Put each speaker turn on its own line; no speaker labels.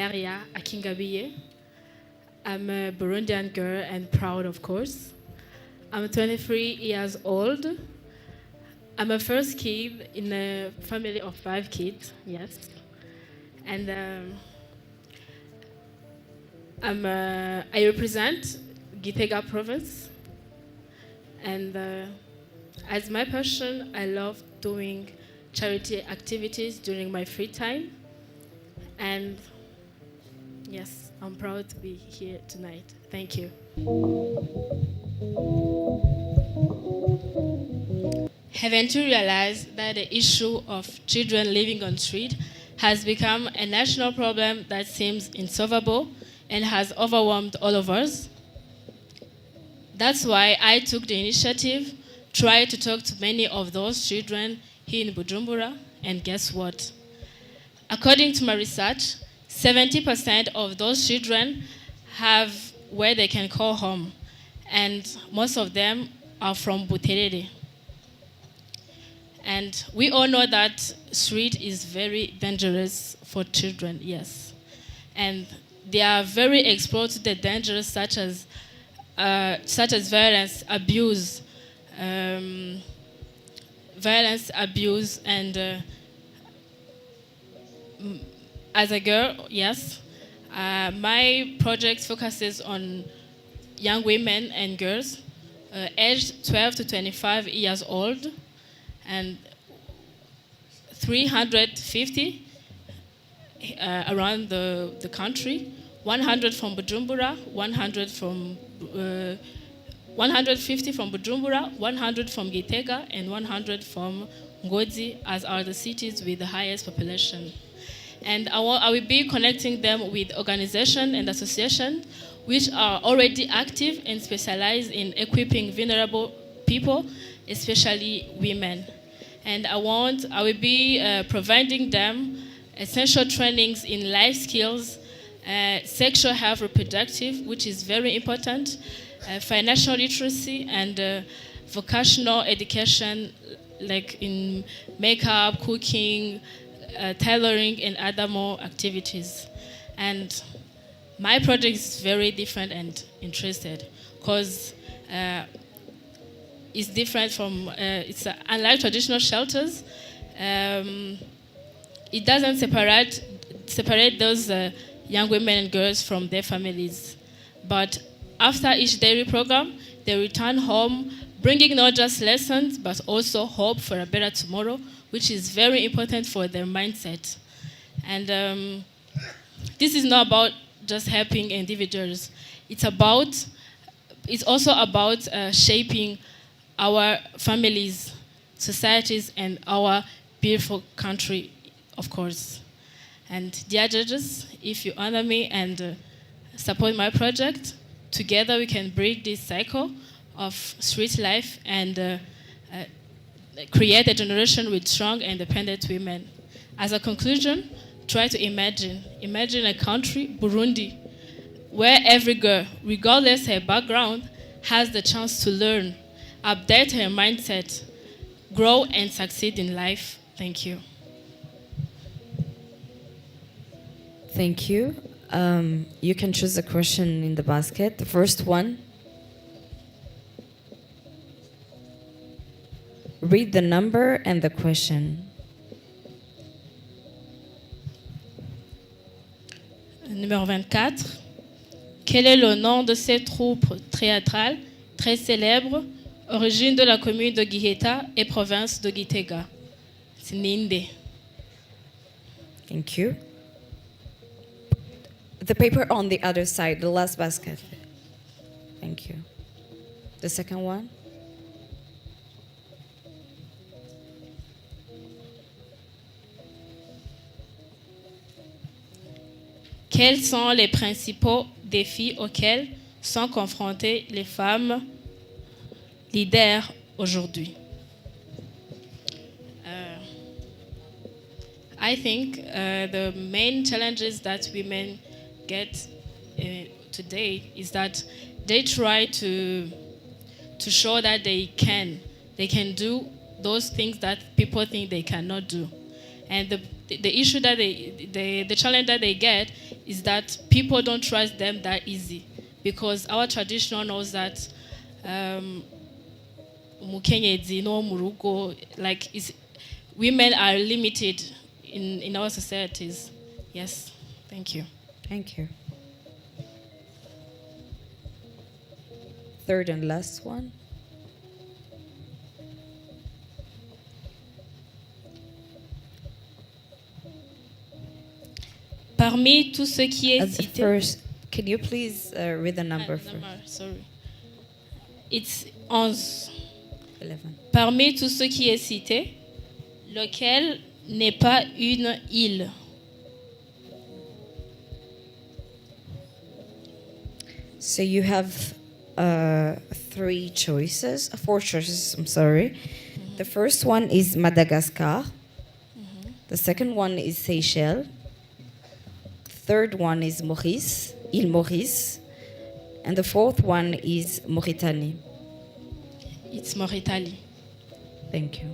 Clairia Akingabiye. I'm a Burundian girl and proud, of course. I'm 23 years old. I'm a first kid in a family of 5 kids, yes. And I represent Gitega province. And as my passion, I love doing charity activities during my free time. And yes, I'm proud to be here tonight. Thank you. Haven't you realized that the issue of children living on the street has become a national problem that seems insolvable and has overwhelmed all of us? That's why I took the initiative, tried to talk to many of those children here in Bujumbura, and guess what? According to my research, 70% of those children have where they can call home, and most of them are from Buterere. And we all know that street is very dangerous for children, yes. And they are very exposed to the dangers such as violence, abuse, and as a girl, yes, my project focuses on young women and girls aged 12 to 25 years old, and 350 around the country, 100 from Bujumbura, 150 from Bujumbura, 100 from Gitega, and 100 from Ngozi, as are the cities with the highest population. And I will be connecting them with organizations and associations which are already active and specialized in equipping vulnerable people, especially women. And I will be providing them essential trainings in life skills, sexual health, reproductive, which is very important, financial literacy, and vocational education, like in makeup, cooking, tailoring, and other more activities. And my project is very different and interested because it's different from, unlike traditional shelters, it doesn't separate those young women and girls from their families. But after each daily program, they return home, bringing not just lessons, but also hope for a better tomorrow, which is very important for their mindset. And this is not about just helping individuals. It's also about shaping our families, societies, and our beautiful country, of course. And dear judges, if you honor me and support my project, together we can break this cycle of street life and create a generation with strong, independent women. As a conclusion, try to imagine a country, Burundi, where every girl, regardless her background, has the chance to learn, update her mindset, grow and succeed in life. Thank you.
Thank you. You can choose a question in the basket. The first one. Read the number and the question.
Numéro 24. Quel est le nom de cette troupe théâtrale très célèbre, origine de la commune de Giheta et province de Gitega? C'est Ninde.
Thank you. The paper on the other side, the last basket. Thank you. The second one.
Quels sont les principaux défis auxquels sont confrontées les femmes leaders aujourd'hui? I think the main challenges that women get today is that they try to show that they can do those things that people think they cannot do. And the issue that the challenge that they get is that people don't trust them that easy, because our tradition knows that umukenyezi no murugo, like, women are limited in our societies. Yes, thank you.
Thank you. Third and last one.
Parmi tout ce qui est cité.
First, can you please read the number first?
Sorry. It's 11.
11.
Parmi tout ce qui est cité, lequel n'est pas une île?
So you have four choices, I'm sorry. Mm-hmm. The first one is Madagascar. Mm-hmm. The second one is Seychelles. Third one is Maurice, Île Maurice. And the fourth one is Mauritanie.
It's Mauritanie.
Thank you.